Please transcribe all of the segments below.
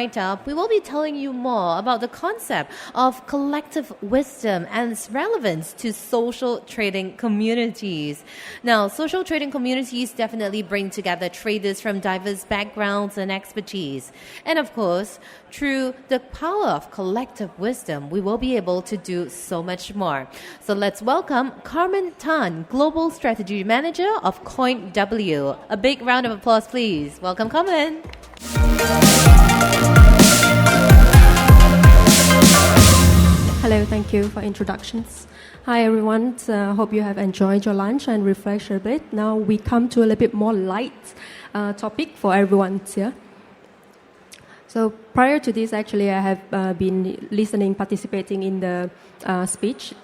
write-up, we will be telling you more about the concept of collective wisdom and its relevance to social trading communities. Now, social trading communities definitely bring together traders from diverse backgrounds and expertise. And of course, through the power of collective wisdom, we will be able to do so much more. So let's welcome Carmen Tan, Global Strategy Manager of CoinW. A big round of applause, please. Welcome, Carmen. Hello, thank you for introductions. Hi everyone, hope you have enjoyed your lunch and refreshed a bit. Now we come to a little bit more light topic for everyone here. So prior to this, actually, I have been listening, participating in the speech.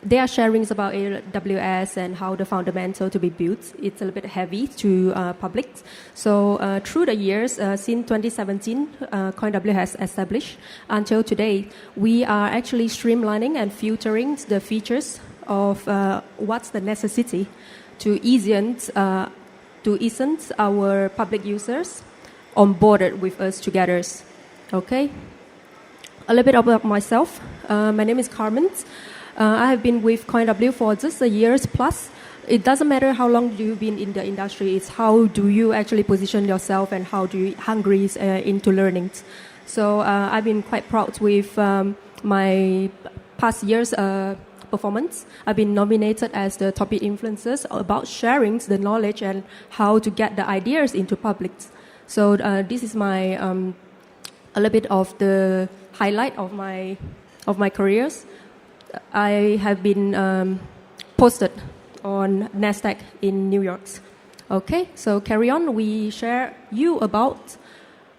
They are sharings about AWS and how the fundamental to be built. It's a little bit heavy to public. So through the years, since 2017, CoinW has established until today, we are actually streamlining and filtering the features of what's the necessity to ease our public users onboarded with us together. Okay. A little bit about myself. My name is Carmen. I have been with CoinW for just a year plus. It doesn't matter how long you've been in the industry. It's how do you actually position yourself and how do you hungry into learning. So I've been quite proud with my past year's performance. I've been nominated as the topic influencers about sharing the knowledge and how to get the ideas into public. So this is my a little bit of the highlight of my careers. I have been posted on NASDAQ in New York. Okay, so carry on. We share you about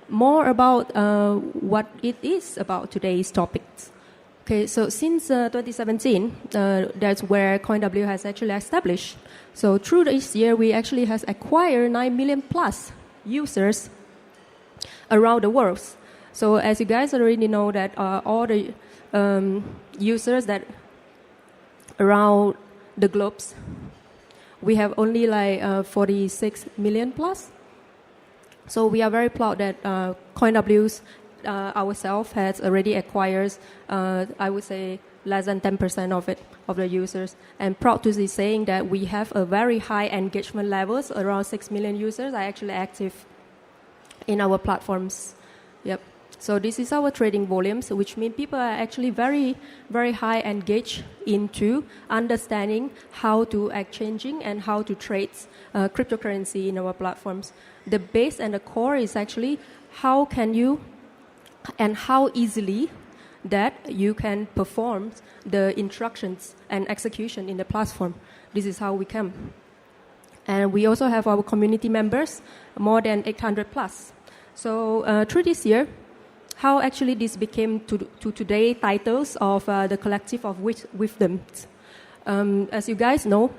more about what it is about today's topics. Okay, so since 2017, that's where CoinW has actually established. So through this year, we actually has acquired 9 million plus users around the world. So as you guys already know that all the users that around the globes, we have only like 46 million plus. So we are very proud that CoinW's ourselves has already acquired, I would say, less than 10% of the users, and proud to be saying that we have a very high engagement levels. Around 6 million users are actually active in our platforms. Yep. So this is our trading volumes, which means people are actually very, very high engaged into understanding how to exchanging and how to trade cryptocurrency in our platforms. The base and the core is actually how can you and how easily that you can perform the instructions and execution in the platform. This is how we come. And we also have our community members, more than 800 plus. So through this year, how actually this became to today titles of the collective of wisdom. As you guys know,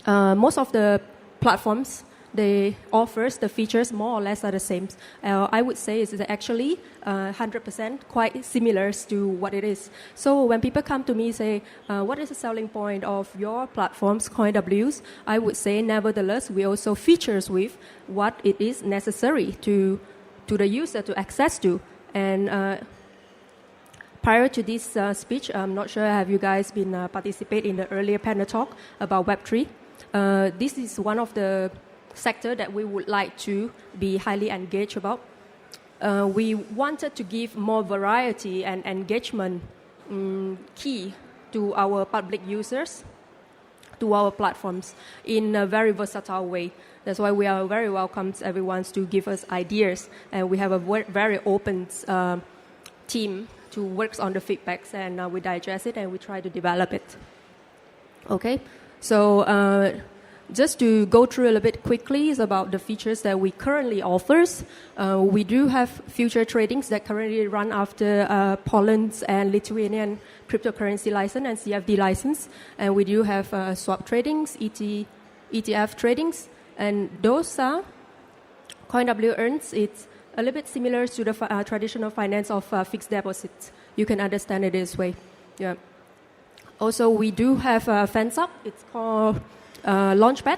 most of the platforms, they offers the features more or less are the same. I would say it's actually 100% quite similar to what it is. So when people come to me say, what is the selling point of your platforms, CoinW's? I would say, nevertheless, we also features with what it is necessary to the user to access to. And prior to this speech, I'm not sure have you guys been participate in the earlier panel talk about Web3. This is one of the sector that we would like to be highly engaged about. We wanted to give more variety and engagement key to our public users, to our platforms in a very versatile way. That's why we are very welcome to everyone to give us ideas, and we have a very open team to work on the feedbacks, and we digest it and we try to develop it. Okay, so just to go through a little bit quickly is about the features that we currently offers. We do have future tradings that currently run after Poland's and Lithuanian cryptocurrency license and CFD license, and we do have swap tradings, ETF tradings, and those are CoinW earns. It's a little bit similar to the traditional finance of fixed deposits. You can understand it this way. Yeah. Also, we do have Fansub. It's called Launchpad.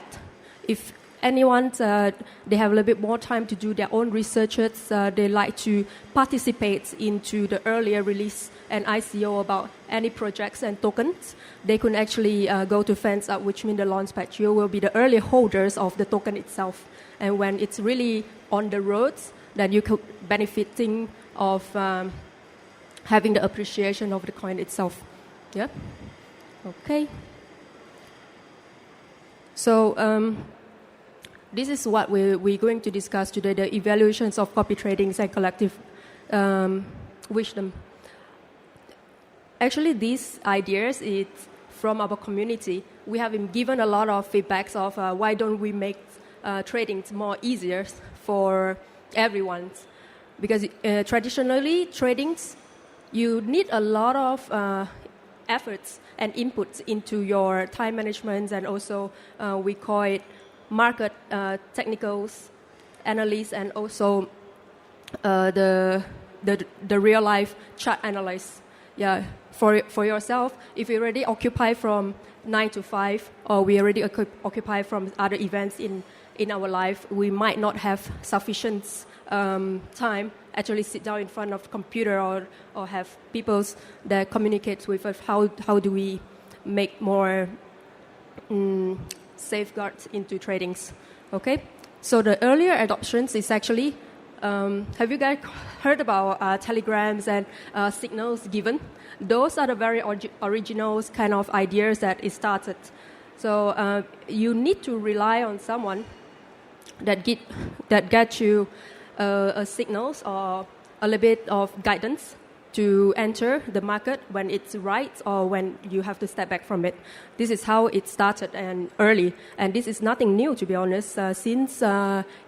If anyone, they have a little bit more time to do their own researches, they like to participate into the earlier release and ICO about any projects and tokens, they can actually go to Fans Up, which means the Launchpad. You will be the early holders of the token itself. And when it's really on the roads, then you could benefiting of having the appreciation of the coin itself. Yeah? Okay. So this is what we're going to discuss today, the evaluations of copy tradings and collective wisdom. Actually, these ideas is from our community. We have been given a lot of feedbacks of why don't we make tradings more easier for everyone. Because traditionally, tradings, you need a lot of efforts and inputs into your time management, and also we call it market technicals, analysts, and also the real life chart analysis. Yeah, for yourself, if you already occupy from 9 to 5, or we already occupy from other events in our life, we might not have sufficient time actually sit down in front of the computer or have people that communicate with us. How do we make more safeguards into tradings? Okay, so the earlier adoptions is actually, have you guys heard about telegrams and signals given? Those are the very original kind of ideas that it started. So you need to rely on someone that get you signals or a little bit of guidance to enter the market when it's right or when you have to step back from it. This is how it started and early. And this is nothing new, to be honest. Since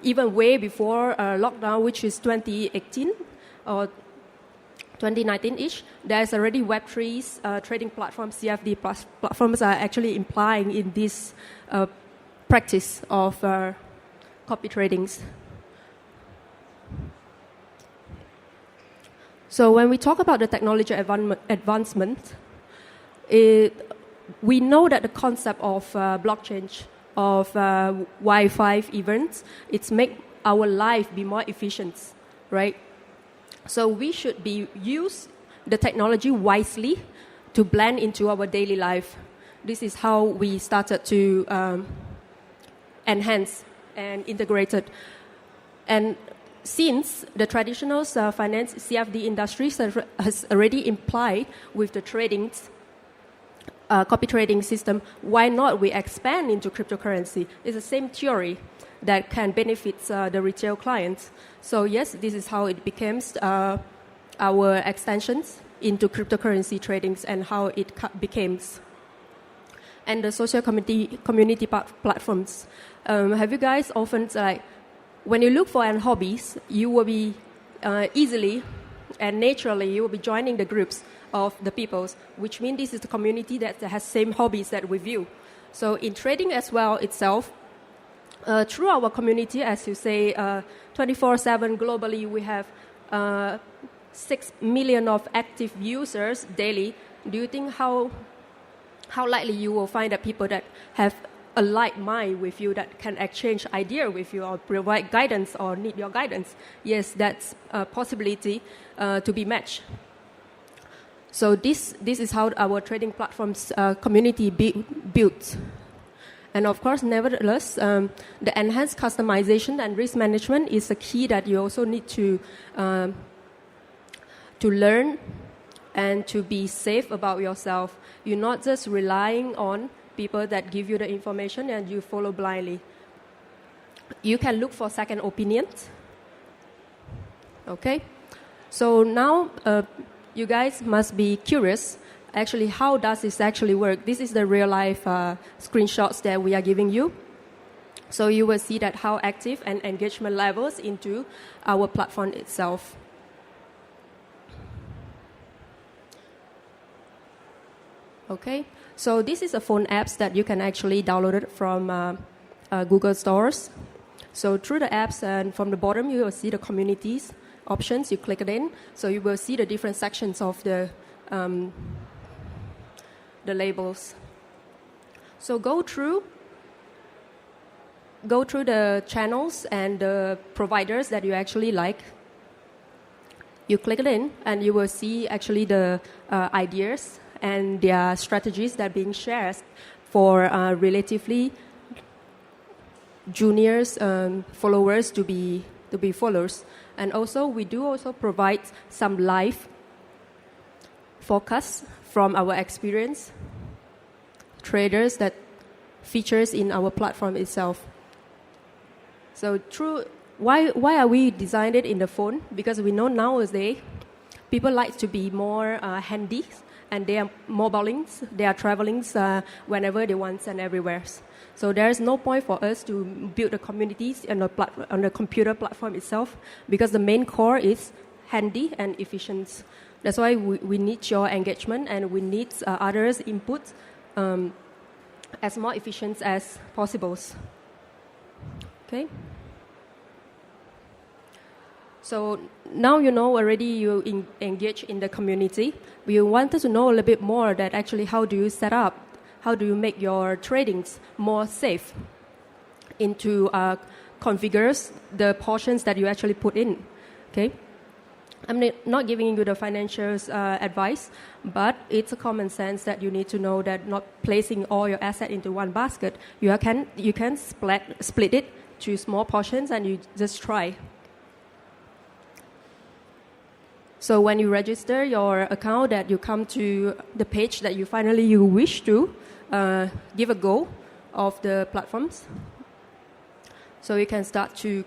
even way before lockdown, which is 2018 or 2019-ish, there's already Web3's trading platforms, CFD platforms are actually implying in this practice of copy tradings. So when we talk about the technology advancement, we know that the concept of blockchain, of Wi-Fi events, it's make our life be more efficient, right? So we should use the technology wisely to blend into our daily life. This is how we started to enhance and integrate it. And since the traditional finance CFD industry has already implied with the copy trading system, why not we expand into cryptocurrency? It's the same theory that can benefit the retail clients. So yes, this is how it becomes our extensions into cryptocurrency tradings and how it becomes. And the social community platforms. Have you guys often, when you look for hobbies, you will be easily and naturally, you will be joining the groups of the peoples, which means this is the community that has same hobbies that with you. So in trading as well itself, through our community, as you say, 24/7 globally, we have 6 million of active users daily. Do you think how likely you will find that people that have a like mind with you that can exchange idea with you or provide guidance or need your guidance? Yes, that's a possibility to be matched. So this is how our trading platforms community built. And of course, nevertheless, the enhanced customization and risk management is a key that you also need to learn and to be safe about yourself. You're not just relying on people that give you the information and you follow blindly. You can look for second opinions. Okay? So now you guys must be curious. Actually, how does this actually work? This is the real life screenshots that we are giving you. So you will see that how active and engagement levels into our platform itself. Okay, so this is a phone apps that you can actually download it from Google stores. So through the apps and from the bottom, you will see the communities options. You click it in, so you will see the different sections of the labels. So go through go through the channels and the providers that you actually like. You click it in, and you will see actually the ideas and their strategies that are being shared for relatively juniors followers to be followers. And also we do also provide some live forecasts from our experience traders that features in our platform itself. So why are we designed it in the phone? Because we know nowadays people like to be more handy, and they are mobiling, they are traveling whenever they want and everywhere. So there is no point for us to build the communities on the computer platform itself, because the main core is handy and efficient. That's why we need your engagement, and we need others' input as more efficient as possible. Okay. So now you know already you engage in the community. We wanted to know a little bit more that actually how do you set up, how do you make your tradings more safe into configures the portions that you actually put in. Okay. I'm not giving you the financial advice, but it's a common sense that you need to know that not placing all your asset into one basket. You can split it to small portions, and you just try. So when you register your account, that you come to the page that you wish to give a go of the platforms. So you can start to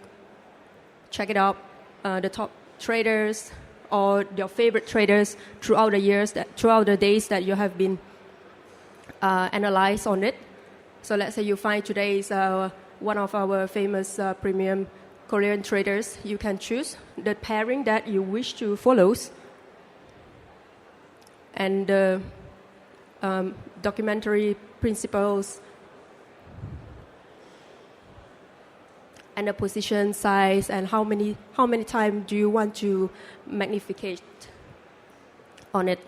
check it out, the top traders or your favorite traders throughout the days that you have been analyzed on it. So let's say you find today is one of our famous premium Korean traders. You can choose the pairing that you wish to follow, and the documentary principles and the position size, and how many times do you want to magnificate on it.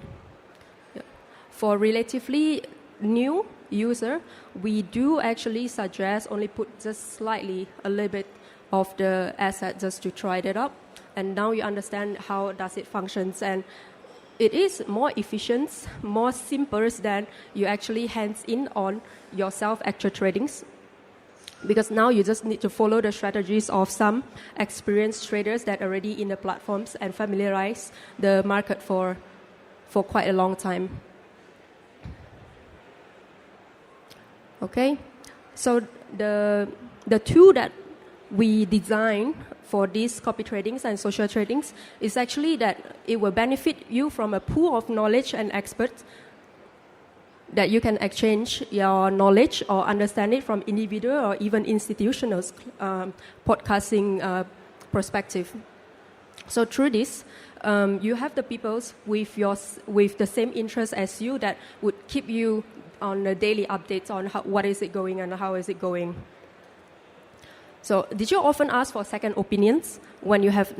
Yeah. For relatively new user, we do actually suggest only put just slightly a little bit of the asset just to try that up, and now you understand how does it functions, and it is more efficient, more simple than you actually hands in on yourself actual tradings, because now you just need to follow the strategies of some experienced traders that are already in the platforms and familiarize the market for quite a long time. Okay, so the tool that we design for these copy tradings and social tradings is actually that it will benefit you from a pool of knowledge and experts that you can exchange your knowledge or understand it from individual or even institutional podcasting perspective. So through this, you have the people with the same interest as you that would keep you on the daily updates on what is it going and how is it going. So did you often ask for second opinions when you have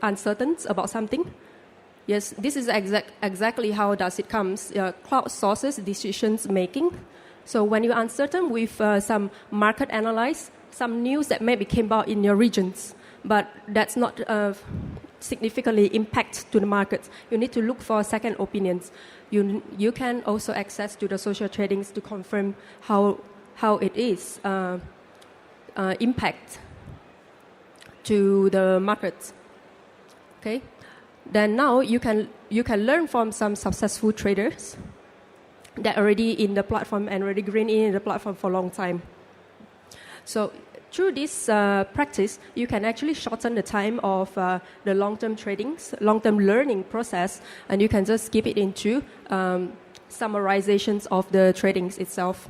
uncertain about something? Yes, this is exactly how does it comes. Cloud sources decisions making. So when you're uncertain with some market analysis, some news that maybe came out in your regions, but that's not significantly impact to the market, you need to look for second opinions. You can also access to the social tradings to confirm how it is impact to the markets. Okay. Then now you can learn from some successful traders that are already in the platform and already green in the platform for a long time. So through this practice, you can actually shorten the time of the long-term long-term learning process, and you can just skip it into summarizations of the tradings itself.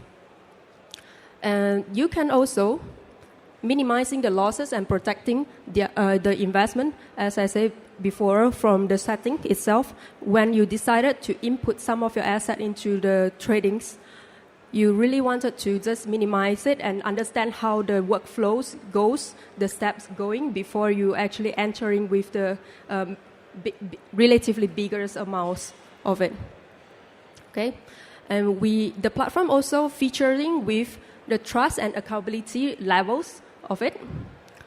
And you can also minimizing the losses and protecting the investment, as I said before, from the setting itself. When you decided to input some of your asset into the tradings, you really wanted to just minimize it and understand how the workflows goes, the steps going before you actually entering with the relatively bigger amounts of it. Okay, and the platform also featuring with the trust and accountability levels of it.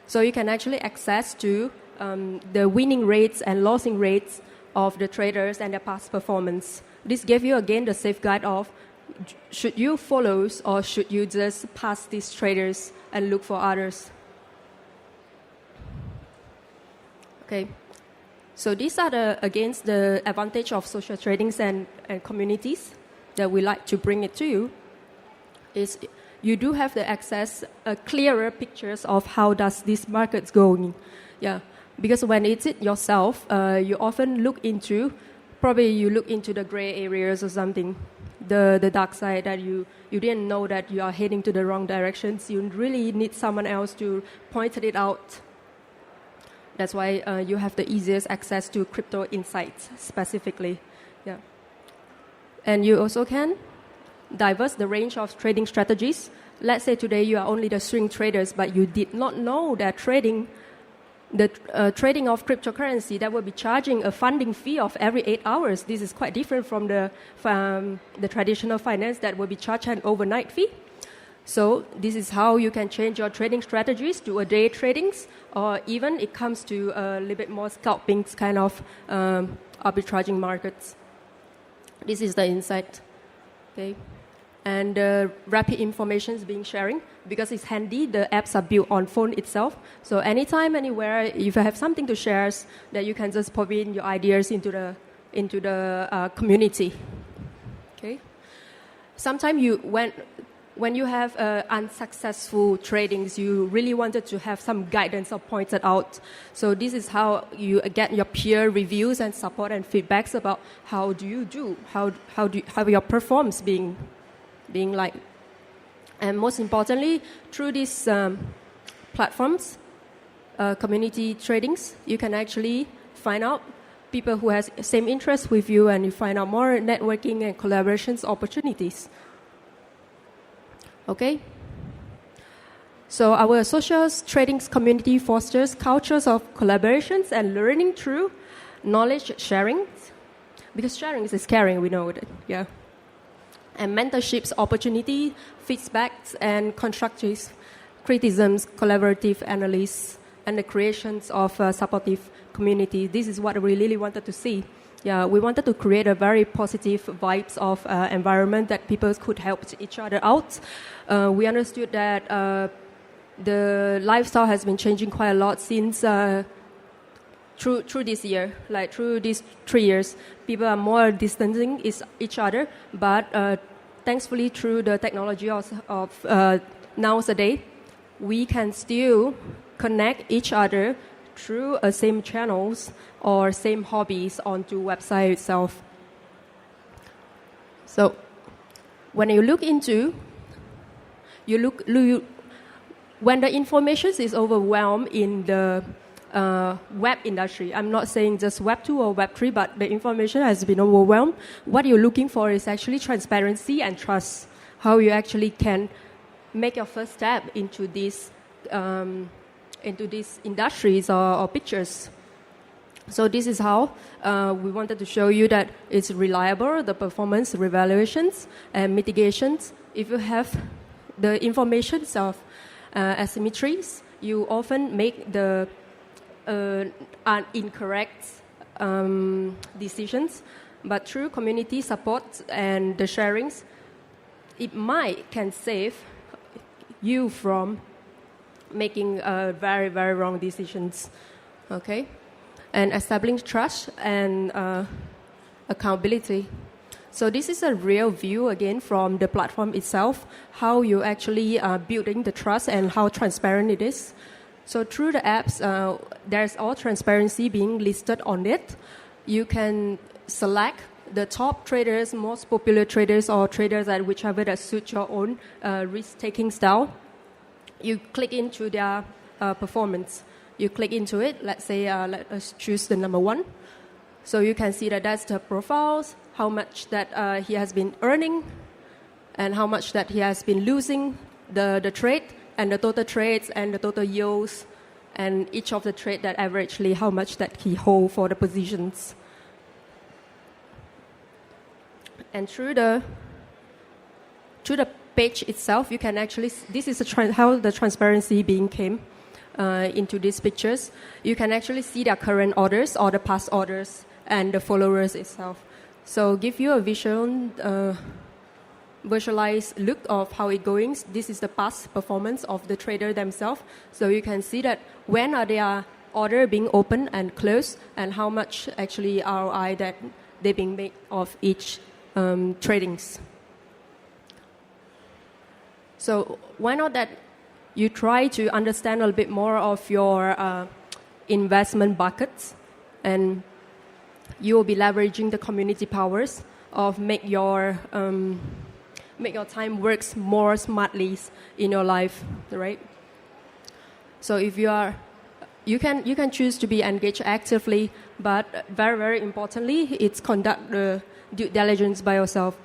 So you can actually access to the winning rates and losing rates of the traders and their past performance. This gave you again the safeguard of should you follow or should you just pass these traders and look for others. Okay, so these are the advantage of social tradings and communities that we like to bring it to you. Is you do have the access, clearer pictures of how does this market's going. Yeah, because when it's it yourself, you often look into the gray areas or something, the dark side that you didn't know that you are heading to the wrong directions. You really need someone else to point it out. That's why you have the easiest access to crypto insights specifically. Yeah, and you also can diverse the range of trading strategies. Let's say today you are only the swing traders, but you did not know that trading of cryptocurrency that will be charging a funding fee of every 8 hours. This is quite different from the traditional finance that will be charged an overnight fee. So this is how you can change your trading strategies to a day tradings, or even it comes to a little bit more scalping kind of arbitraging markets. This is the insight. Okay. And rapid information is being sharing because it's handy. The apps are built on phone itself. So anytime, anywhere, if you have something to share, that you can just pop in your ideas into the community. Okay. Sometimes when you have unsuccessful tradings, you really wanted to have some guidance or pointed out. So this is how you get your peer reviews and support and feedbacks about how do you do, how your performance being like. And most importantly, through these platforms, community tradings, you can actually find out people who has same interest with you, and you find out more networking and collaborations opportunities. Okay. So our social trading community fosters cultures of collaborations and learning through knowledge sharing, because sharing is caring, we know that, yeah. And mentorships, opportunity, feedbacks, and constructive criticisms, collaborative analysis, and the creations of a supportive community. This is what we really wanted to see. Yeah, we wanted to create a very positive vibes of environment that people could help each other out. We understood that the lifestyle has been changing quite a lot since through this year, like through these 3 years. People are more distancing each other, but thankfully through the technology of nowadays, we can still connect each other through same channels or same hobbies onto website itself. So when you look into, when the information is overwhelmed in the web industry, I'm not saying just Web 2 or Web 3, but the information has been overwhelmed. What you're looking for is actually transparency and trust, how you actually can make your first step into these industries or pictures. So this is how we wanted to show you that it's reliable, the performance evaluations and mitigations. If you have the information of asymmetries, you often make the incorrect decisions. But through community support and the sharings, it can save you from making very, very wrong decisions. Okay? And establishing trust and accountability. So this is a real view again from the platform itself, how you actually are building the trust and how transparent it is. So through the apps, there's all transparency being listed on it. You can select the top traders, most popular traders, or traders that whichever that suits your own risk-taking style. You click into their performance. You click into it. Let's say let us choose the number 1. So you can see that that's the profiles, how much that he has been earning, and how much that he has been losing the trade, and the total trades and the total yields, and each of the trade that averagely how much that he hold for the positions. And through to the page itself, you can actually, this is how the transparency being came into these pictures. You can actually see the current orders or the past orders and the followers itself. So give you a visualized look of how it going. This is the past performance of the trader themselves. So you can see that when are their order being opened and closed, and how much actually ROI that they being made of each tradings. So why not that you try to understand a little bit more of your investment buckets, and you will be leveraging the community powers of make your time works more smartly in your life, right? So if you can choose to be engaged actively, but very, very importantly, it's conduct the due diligence by yourself.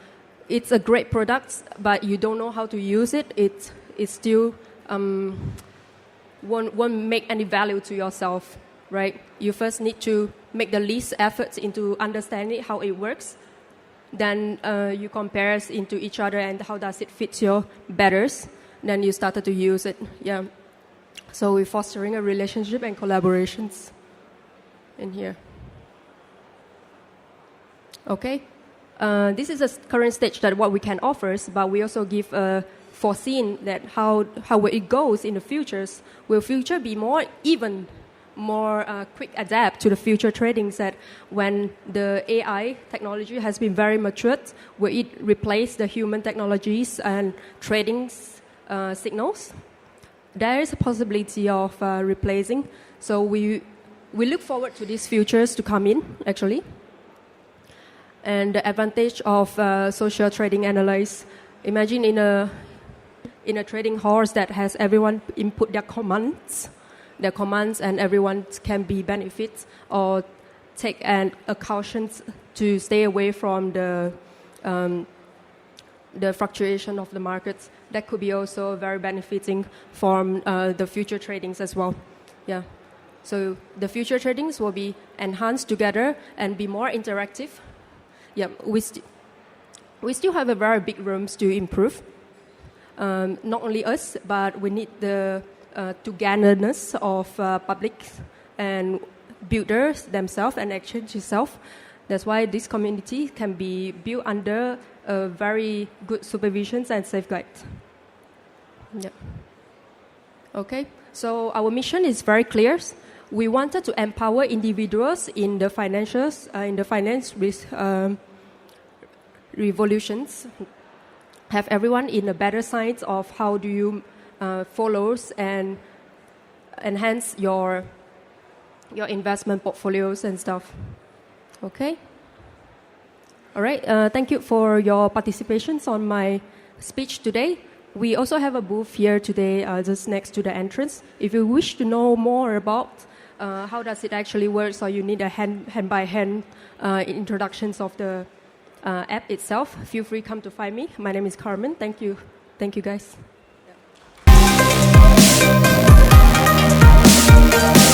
It's a great product, but you don't know how to use it. It still won't make any value to yourself, right? You first need to make the least effort into understanding how it works. Then you compare into each other and how does it fit your betters. Then you started to use it. Yeah. So we're fostering a relationship and collaborations in here. Okay. This is a current stage that what we can offer, but we also give a foreseen that how it goes in the futures. Will future be even more quick adapt to the future tradings, that when the AI technology has been very matured, will it replace the human technologies and trading signals? There is a possibility of replacing. So we look forward to these futures to come in, actually. And the advantage of social trading analysis. Imagine in a trading horse that has everyone input their commands, and everyone can be benefits or take a caution to stay away from the fluctuation of the markets. That could be also very benefiting from the future tradings as well. Yeah. So the future tradings will be enhanced together and be more interactive. Yeah, we still have a very big rooms to improve. Not only us, but we need the togetherness of public and builders themselves and exchange itself. That's why this community can be built under very good supervisions and safeguards. Yeah. Okay. So our mission is very clear. We wanted to empower individuals in the financials, in the finance revolutions, have everyone in a better science of how do you follow and enhance your investment portfolios and stuff. Okay. All right. Thank you for your participations on my speech today. We also have a booth here today, just next to the entrance. If you wish to know more about how does it actually work, or you need a hand-by-hand introductions of the app itself, feel free come to find me. My name is Carmen. Thank you. Thank you, guys. Yeah.